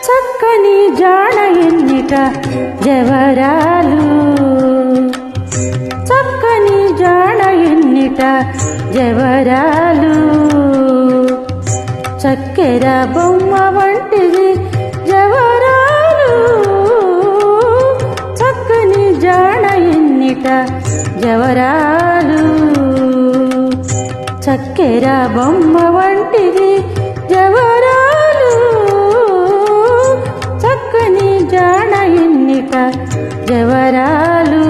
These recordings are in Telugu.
చక్కని జాణ ఎన్నిట జవరాలు, చక్కని జాణ ఎన్నిట జవరాలు, చక్కెర బొమ్మ వంటిది జవరాలు, చక్కని జాణ ఎన్నిట జవరాలు, చక్కెర బొమ్మ వంటిది జవరాలు, చక్కని జాణ ఎన్నిట జవరాలు,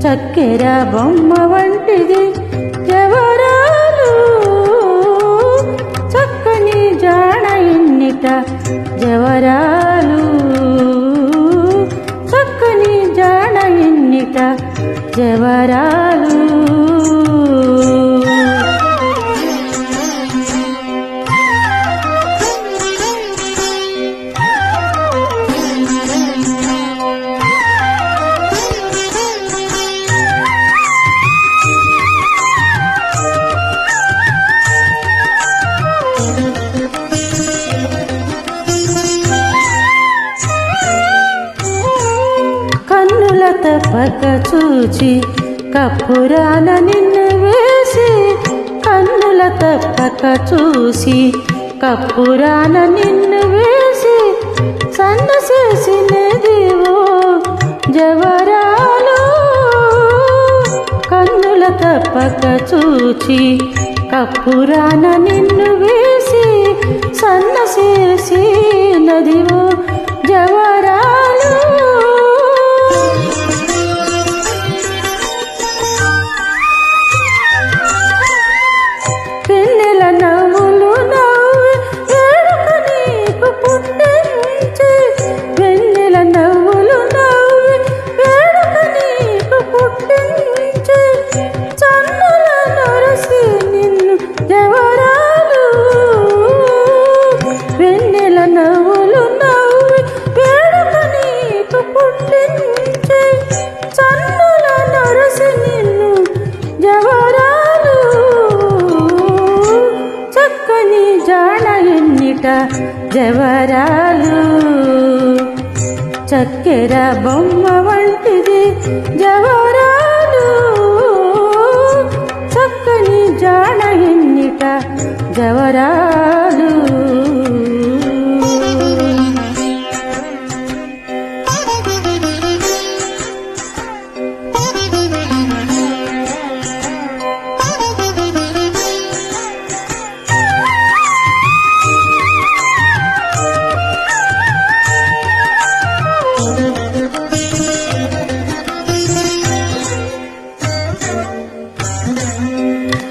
చక్కెర బొమ్మ వంటిది జవరాలు, చక్కని జాణ ఎన్నిట జవరాలు, చక్కని జాణ ఎన్నిట జవరాలు. తప్పక చూచి కప్పురాన నిన్ను వేసి, కన్నుల తప్పక చూసి కప్పురాన నిన్ను వేసి, సన్నసేసినదివో జవరాలు, కన్నుల తప్పక చూచి కప్పురాన నిన్ను వేసి, సన్నసేసినదివో జవరాలు, జవరాలు, చక్కెర బొమ్మ వంటిది జవరాలు, చక్కని జాణ ఎన్నిట జవరాలు.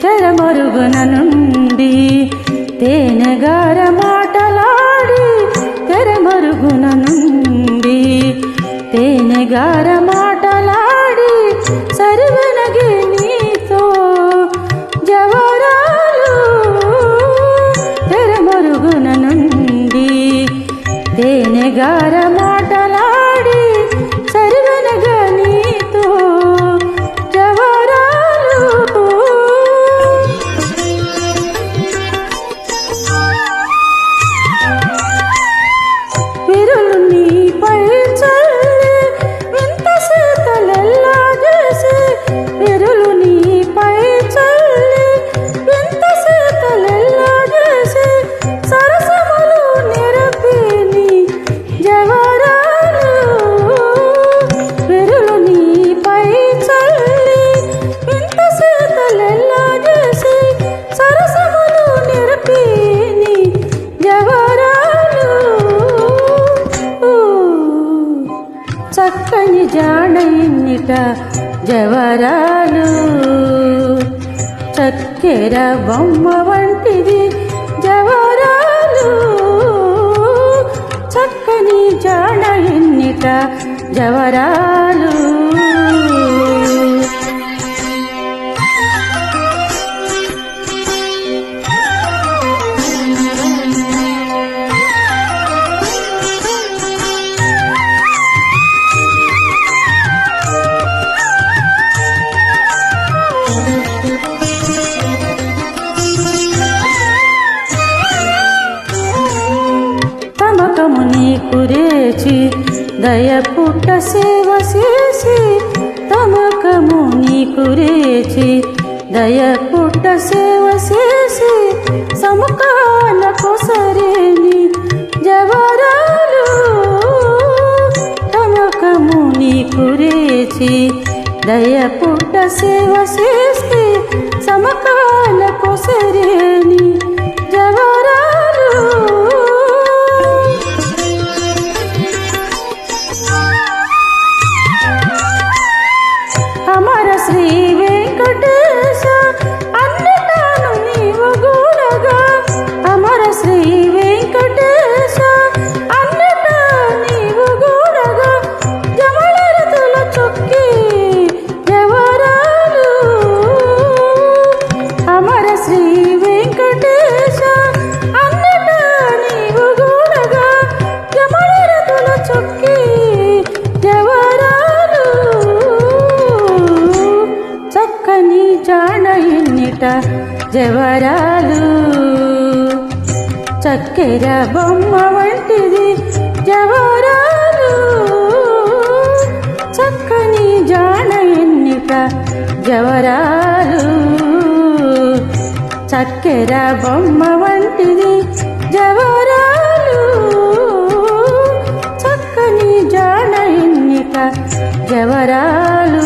తెరమరుగున నుండి తేనెగార మాటలాడి, తెరమరుగున నుండి తేనెగార మాటలాడి, సరివెనగి నీతో జవరాలు, తెరమరుగున నుండి తేనెగార మాటలాడి, సరివెనగ నీతో జవరాలు, విరులు నీపై చల్లి వింత సీతలెల్లా చేసి, విరులు నీపై చల్లి వింత సీతలెల్లా చేసి, సరసములు నిరపిని జవరాలు, విరులు నీపై చల్లి వింత సీతలెల్లా చేసి, సరసములు నిరపిని జవరాలు, చక్కని జాణ ఎన్నిట జవరాలు, చక్కెర బొమ్మ వంటిది జవరాలు, చక్కని జాణ ఎన్నిట జవరాలు. దయ పుట్ట సేవ చేసి తమకము నీకు రేచి దయ పుట్ట సేవ చేసి సముఖాల కొసరేని జవరాలు తమకము నీకు రేచి దయ పుట్ట సేవ చేసి సమకాల కొసరేని జవరాలు అమర శ్రీ వెంకటేశ అన్నిటాను నీవు గూడగా అమర శ్రీ వెంకటేశ అన్నిటా నీవు గూడగా జమళరతుల చొక్కి జవరాలు అమర శ్రీ వెంకటేశ అన్నిటా నీవు గూడగా జమళరతుల చొక్కి జవరాలు చక్కని జాణ ఎన్నిట జవరాలు చక్కెర బొమ్మ వంటిది జవరాలు చక్కని జాణ ఎన్నిట జవరాలు చక్కెర బొమ్మ వంటిది జవరాలు చక్కని జాణ ఎన్నిట జవరాలు